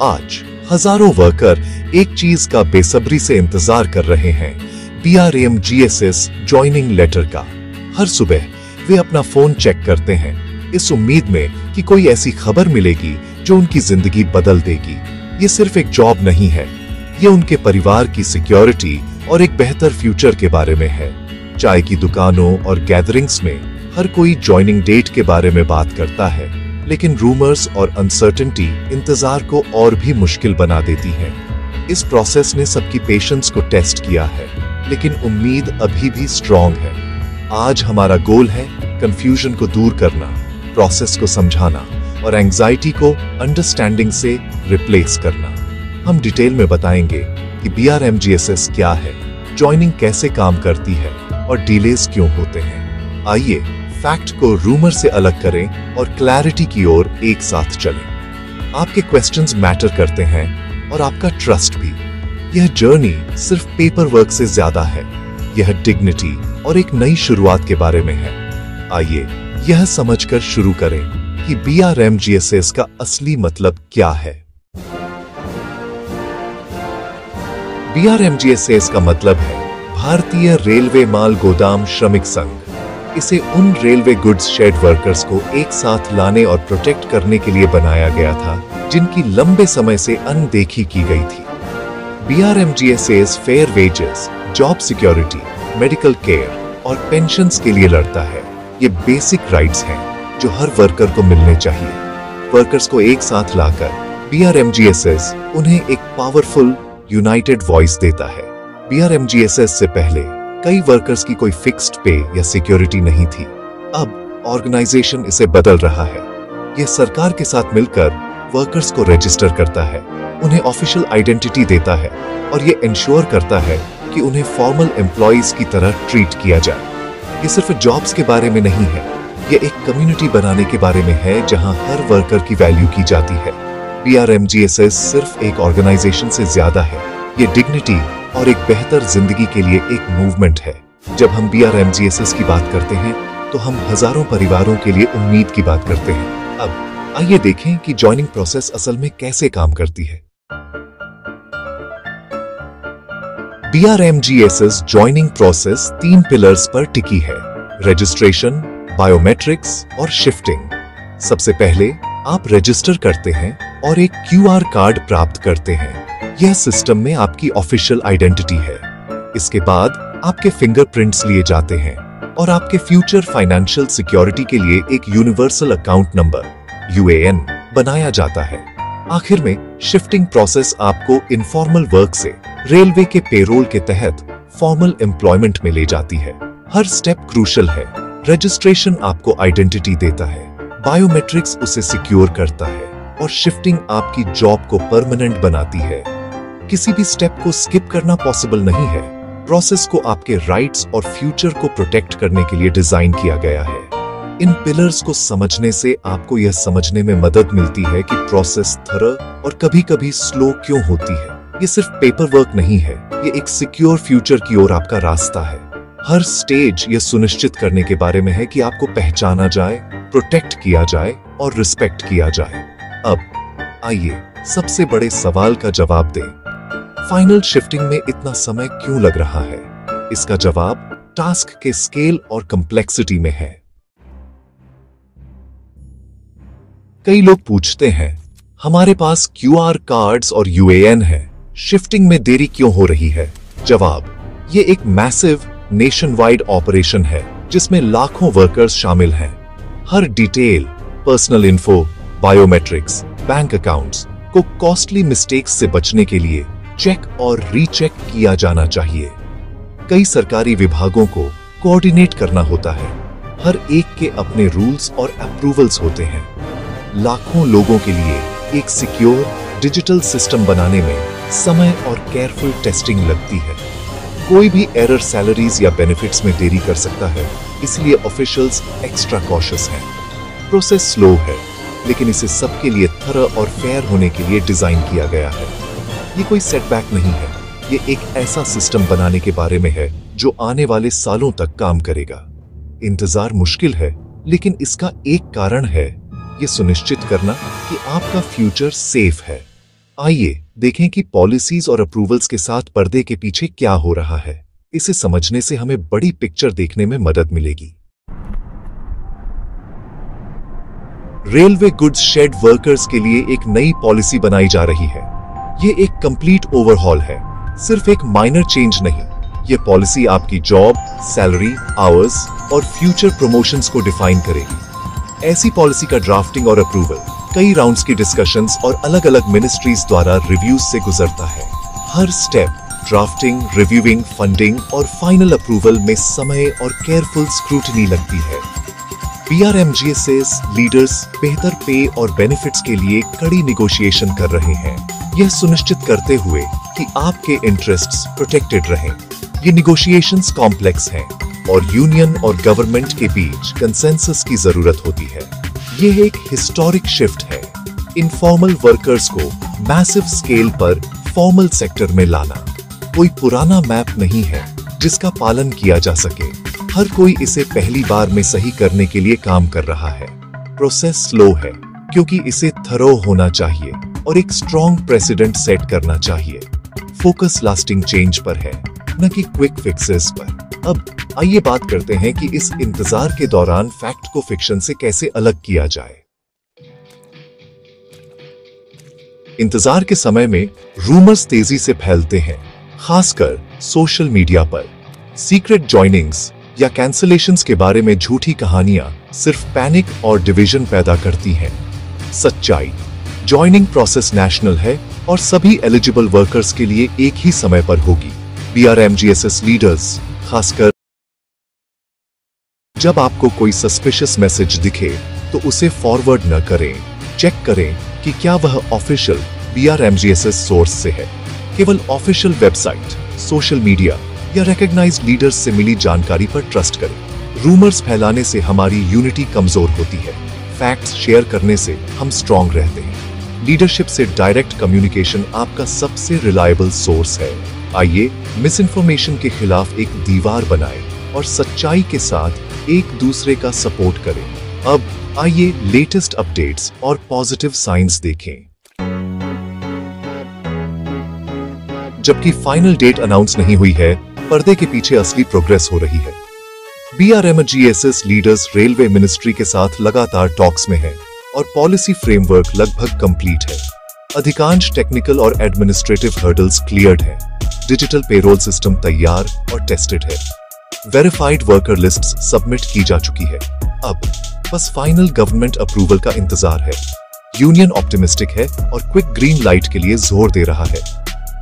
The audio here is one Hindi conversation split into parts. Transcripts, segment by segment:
आज हजारों वर्कर एक चीज का बेसब्री से इंतजार कर रहे हैं, BRMGSS ज्वाइनिंग लेटर का। हर सुबह वे अपना फोन चेक करते हैं, इस उम्मीद में कि कोई ऐसी खबर मिलेगी जो उनकी जिंदगी बदल देगी। ये सिर्फ एक जॉब नहीं है, ये उनके परिवार की सिक्योरिटी और एक बेहतर फ्यूचर के बारे में है। चाय की दुकानों और गैदरिंग्स में हर कोई ज्वाइनिंग डेट के बारे में बात करता है, लेकिन रूमर्स और अनसर्टेनिटी इंतजार को और भी मुश्किल बना देती है। इस प्रोसेस ने सबकी पेशेंस को टेस्ट किया है, लेकिन उम्मीद अभी भी स्ट्रांग है। आज हमारा गोल है कंफ्यूजन को दूर करना, प्रोसेस को समझाना और एंजाइटी को अंडरस्टैंडिंग से रिप्लेस करना। हम डिटेल में बताएंगे कि BRMGSS क्या है, ज्वाइनिंग कैसे काम करती है और डिलेज क्यों होते हैं। आइए फैक्ट को रूमर से अलग करें और क्लैरिटी की ओर एक साथ चलें। आपके क्वेश्चंस मैटर करते हैं और आपका ट्रस्ट भी। यह जर्नी सिर्फ पेपर वर्क से ज्यादा है, यह डिग्निटी और एक नई शुरुआत के बारे में है। आइए यह समझकर शुरू करें कि BRMGSS का असली मतलब क्या है। BRMGSS का मतलब है भारतीय रेलवे माल गोदाम श्रमिक संघ। इसे उन रेलवे गुड्स शेड वर्कर्स को एक साथ लाने और प्रोटेक्ट करने के लिए बनाया गया था जिनकी लंबे समय से अनदेखी की गई थी। BRMGSS fair wages, job security, medical care और पेंशन्स के लिए लड़ता है। ये बेसिक राइट्स हैं जो हर वर्कर को मिलने चाहिए। वर्कर्स को एक साथ लाकर BRMGSS उन्हें एक पावरफुल यूनाइटेड वॉइस देता है। BRMGSS से पहले कई वर्कर्स की कोई फिक्स्ड पे या सिक्योरिटी नहीं थी। अब ऑर्गेनाइजेशन इसे बदल रहा है। यह सरकार के साथ मिलकर वर्कर्स को रजिस्टर करता है, उन्हें ऑफिशियल आइडेंटिटी देता है और यह इंश्योर करता है कि उन्हें फॉर्मल एम्प्लॉइज की तरह ट्रीट किया जाए। ये सिर्फ जॉब्स के बारे में नहीं है, यह एक कम्युनिटी बनाने के बारे में है जहां हर वर्कर की वैल्यू की जाती है। BRMGSS सिर्फ एक ऑर्गेनाइजेशन से ज्यादा है, ये डिग्निटी और एक बेहतर जिंदगी के लिए एक मूवमेंट है। जब हम BRMGSS की बात करते हैं तो हम हजारों परिवारों के लिए उम्मीद की बात करते हैं। अब आइए देखें कि ज्वाइनिंग प्रोसेस असल में कैसे काम करती है। BRMGSS ज्वाइनिंग प्रोसेस 3 पिलर्स पर टिकी है: रजिस्ट्रेशन, बायोमेट्रिक्स और शिफ्टिंग। सबसे पहले आप रजिस्टर करते हैं और एक QR कार्ड प्राप्त करते हैं। यह सिस्टम में आपकी ऑफिशियल आइडेंटिटी है। इसके बाद आपके फिंगरप्रिंट्स लिए जाते हैं और आपके फ्यूचर फाइनेंशियल सिक्योरिटी के लिए एक यूनिवर्सल अकाउंट नंबर UAN बनाया जाता है। आखिर में शिफ्टिंग प्रोसेस आपको इनफॉर्मल वर्क से रेलवे के पेरोल के तहत फॉर्मल एम्प्लॉयमेंट में ले जाती है। हर स्टेप क्रूशल है। रजिस्ट्रेशन आपको आइडेंटिटी देता है, बायोमेट्रिक्स उसे सिक्योर करता है और शिफ्टिंग आपकी जॉब को परमानेंट बनाती है। किसी भी स्टेप को स्किप करना पॉसिबल नहीं है। प्रोसेस को आपके राइट्स और फ्यूचर को प्रोटेक्ट करने के लिए डिजाइन किया गया है। इन पिलर्स को समझने से आपको यह समझने में मदद मिलती है कि प्रोसेस थरह और कभी-कभी स्लो क्यों होती है। ये सिर्फ पेपर वर्क नहीं है, ये एक सिक्योर फ्यूचर की ओर आपका रास्ता है। हर स्टेज यह सुनिश्चित करने के बारे में है कि आपको पहचाना जाए, प्रोटेक्ट किया जाए और रिस्पेक्ट किया जाए। अब आइए सबसे बड़े सवाल का जवाब दें। फाइनल शिफ्टिंग में इतना समय क्यों लग रहा है? इसका जवाब टास्क के स्केल और कॉम्प्लेक्सिटी में है। कई लोग पूछते हैं, हमारे पास QR कार्ड्स और UAN है, शिफ्टिंग में देरी क्यों हो रही है? जवाब, ये एक मैसिव नेशन वाइड ऑपरेशन है जिसमें लाखों वर्कर्स शामिल हैं। हर detail, personal info, biometrics, bank accounts को कॉस्टली मिस्टेक्स से बचने के लिए चेक और रीचेक किया जाना चाहिए। कई सरकारी विभागों को कोऑर्डिनेट करना होता है। हर एक के अपने रूल्स और अप्रूवल्स होते हैं। लाखों लोगों के लिए एक सिक्योर डिजिटल सिस्टम बनाने में समय और केयरफुल टेस्टिंग लगती है। कोई भी एरर सैलरीज या बेनिफिट्स में देरी कर सकता है, इसलिए ऑफिशियल्स एक्स्ट्रा कॉशियस हैं। प्रोसेस स्लो है, लेकिन इसे सबके लिए थरह और फेयर होने के लिए डिजाइन किया गया है। ये कोई सेटबैक नहीं है, ये एक ऐसा सिस्टम बनाने के बारे में है जो आने वाले सालों तक काम करेगा। इंतजार मुश्किल है, लेकिन इसका एक कारण है, ये सुनिश्चित करना कि आपका फ्यूचर सेफ है। आइए देखें कि पॉलिसीज और अप्रूवल्स के साथ पर्दे के पीछे क्या हो रहा है। इसे समझने से हमें बड़ी पिक्चर देखने में मदद मिलेगी। रेलवे गुड्स शेड वर्कर्स के लिए एक नई पॉलिसी बनाई जा रही है। ये एक कंप्लीट ओवरहॉल है, सिर्फ एक माइनर चेंज नहीं। ये पॉलिसी आपकी जॉब, सैलरी, आवर्स और फ्यूचर प्रमोशंस को डिफाइन करेगी। ऐसी पॉलिसी का ड्राफ्टिंग और अप्रूवल कई राउंड्स की डिस्कशंस और अलग अलग मिनिस्ट्रीज द्वारा रिव्यूज से गुजरता है। हर स्टेप ड्राफ्टिंग, रिव्यूइंग, फंडिंग और फाइनल अप्रूवल में समय और केयरफुल स्क्रूटनी लगती है। BRMGSS लीडर्स बेहतर पे और बेनिफिट्स के लिए कड़ी निगोशिएशन कर रहे हैं, यह सुनिश्चित करते हुए कि आपके इंटरेस्ट्स प्रोटेक्टेड रहें। ये निगोशिएशंस कॉम्प्लेक्स हैं और यूनियन और गवर्नमेंट के बीच कंसेंसस की जरूरत होती है। यह एक हिस्टोरिक शिफ्ट है, इनफॉर्मल वर्कर्स को मैसिव स्केल पर फॉर्मल सेक्टर में लाना। कोई पुराना मैप नहीं है जिसका पालन किया जा सके। हर कोई इसे पहली बार में सही करने के लिए काम कर रहा है। प्रोसेस स्लो है क्योंकि इसे थरो होना चाहिए और एक स्ट्रॉन्ग प्रेसिडेंट सेट करना चाहिए। फोकस लास्टिंग चेंज पर है, न कि क्विक फिक्सेस पर। अब आइए बात करते हैं कि इस इंतजार के दौरान फैक्ट को फिक्शन से कैसे अलग किया जाए। इंतजार के समय में रूमर्स तेजी से फैलते हैं, खासकर सोशल मीडिया पर। सीक्रेट जॉइनिंग्स या कैंसलेशंस के बारे में झूठी कहानियां सिर्फ पैनिक और डिवीजन पैदा करती हैं। सच्चाई, जॉइनिंग प्रोसेस नेशनल है और सभी एलिजिबल वर्कर्स के लिए एक ही समय पर होगी। BRMGSS लीडर्स खासकर जब आपको कोई सस्पिशियस मैसेज दिखे तो उसे फॉरवर्ड न करें। चेक करें कि क्या वह ऑफिशियल BRMGSS सोर्स से है। केवल ऑफिशियल वेबसाइट, सोशल मीडिया या रिकॉग्नाइज्ड लीडर्स से मिली जानकारी पर ट्रस्ट करें। रूमर्स फैलाने से हमारी यूनिटी कमजोर होती है। फैक्ट्स शेयर करने से हम स्ट्रांग रहते हैं। लीडरशिप से डायरेक्ट कम्युनिकेशन आपका सबसे रिलायबल सोर्स है। आइए मिस इन्फॉर्मेशन के खिलाफ एक दीवार बनाएं और सच्चाई के साथ एक दूसरे का सपोर्ट करें। अब आइए लेटेस्ट अपडेट्स और पॉजिटिव साइंस देखें। जबकि फाइनल डेट अनाउंस नहीं हुई है, पर्दे के पीछे असली प्रोग्रेस हो रही है। BRMGSS लीडर्स रेलवे मिनिस्ट्री के साथ लगातार टॉक्स में हैं और पॉलिसी फ्रेमवर्क लगभग कंप्लीट है। अधिकांश टेक्निकल और एडमिनिस्ट्रेटिव हर्डल्स क्लियर्ड हैं। डिजिटल पेरोल सिस्टम तैयार और टेस्टेड है। वेरिफाइड वर्कर लिस्ट्स सबमिट की जा चुकी है। अब बस फाइनल गवर्नमेंट अप्रूवल का इंतजार है। यूनियन ऑप्टिमिस्टिक है और क्विक ग्रीन लाइट के लिए जोर दे रहा है।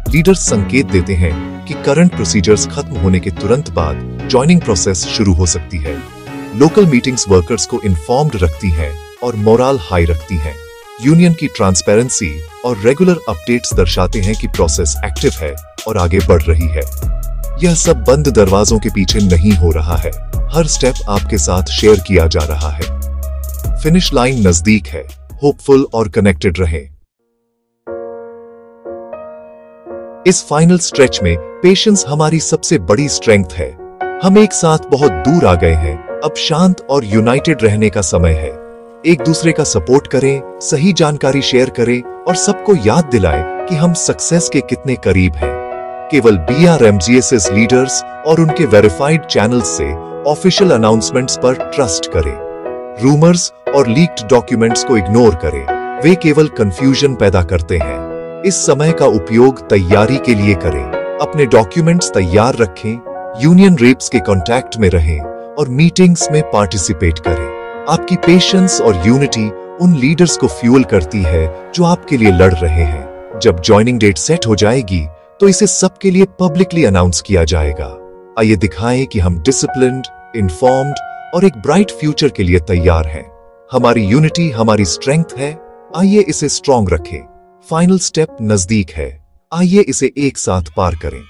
लीडर्स संकेत देते हैं कि करंट प्रोसीजर्स खत्म होने के तुरंत बाद जॉइनिंग प्रोसेस शुरू हो सकती है। लोकल मीटिंग्स वर्कर्स को इन्फॉर्म्ड रखती हैं और मोरल हाई रखती हैं। यूनियन की ट्रांसपेरेंसी और रेगुलर अपडेट्स दर्शाते हैं कि प्रोसेस एक्टिव है और आगे बढ़ रही है। यह सब बंद दरवाजों के पीछे नहीं हो रहा है। हर स्टेप आपके साथ शेयर किया जा रहा है। फिनिश लाइन नजदीक है। होपफुल और कनेक्टेड रहें। इस फाइनल स्ट्रेच में पेशेंस हमारी सबसे बड़ी स्ट्रेंथ है। हम एक साथ बहुत दूर आ गए हैं। अब शांत और यूनाइटेड रहने का समय है। एक दूसरे का सपोर्ट करें, सही जानकारी शेयर करें और सबको याद दिलाएं कि हम सक्सेस के कितने करीब हैं। केवल BRMGSS लीडर्स और उनके वेरिफाइड चैनल्स से ऑफिशियल अनाउंसमेंट्स पर ट्रस्ट करें। रूमर्स और लीक्ड डॉक्यूमेंट्स को इग्नोर करें, वे केवल कंफ्यूजन पैदा करते हैं। इस समय का उपयोग तैयारी के लिए करें। अपने डॉक्यूमेंट्स तैयार रखें, यूनियन रेप्स के कांटेक्ट में रहें और मीटिंग्स में पार्टिसिपेट करें। आपकी पेशेंस और यूनिटी उन लीडर्स को फ्यूल करती है जो आपके लिए लड़ रहे हैं। जब जॉइनिंग डेट सेट हो जाएगी तो इसे सबके लिए पब्लिकली अनाउंस किया जाएगा। आइए दिखाएं कि हम डिसिप्लिन्ड, इन्फॉर्म्ड और एक ब्राइट फ्यूचर के लिए तैयार हैं। हमारी यूनिटी हमारी स्ट्रेंथ है। आइए इसे स्ट्रॉन्ग रखें। फाइनल स्टेप नजदीक है। आइए इसे एक साथ पार करें।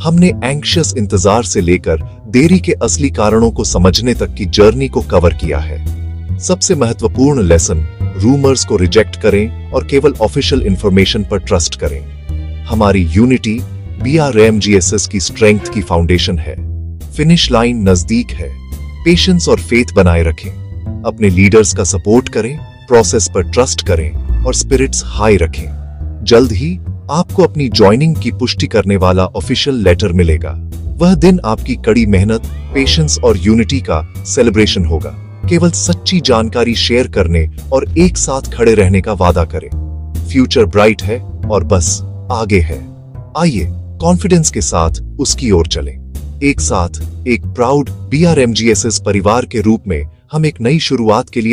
हमने एंग्शियस इंतजार से लेकर देरी के असली कारणों को समझने तक की जर्नी को कवर किया है। सबसे महत्वपूर्ण लेसन, रूमर्स को रिजेक्ट करें और केवल ऑफिशियल इंफॉर्मेशन पर ट्रस्ट करें। हमारी यूनिटी BRMGSS की स्ट्रेंथ की फाउंडेशन है। फिनिश लाइन नजदीक है। पेशेंस और फेथ बनाए रखें। अपने लीडर्स का सपोर्ट करें, प्रोसेस पर ट्रस्ट करें और स्पिरिट्स हाई रखें। जल्द ही आपको अपनी ज्वाइनिंग की पुष्टि करने वाला ऑफिशियल लेटर मिलेगा। वह दिन आपकी कड़ी मेहनत, पेशेंस और यूनिटी का सेलिब्रेशन होगा। केवल सच्ची जानकारी शेयर करने और एक साथ खड़े रहने का वादा करें। फ्यूचर ब्राइट है और बस आगे है। आइए कॉन्फिडेंस के साथ उसकी ओर चलें। एक साथ एक प्राउड BRMGSS परिवार के रूप में हम एक नई शुरुआत के लिए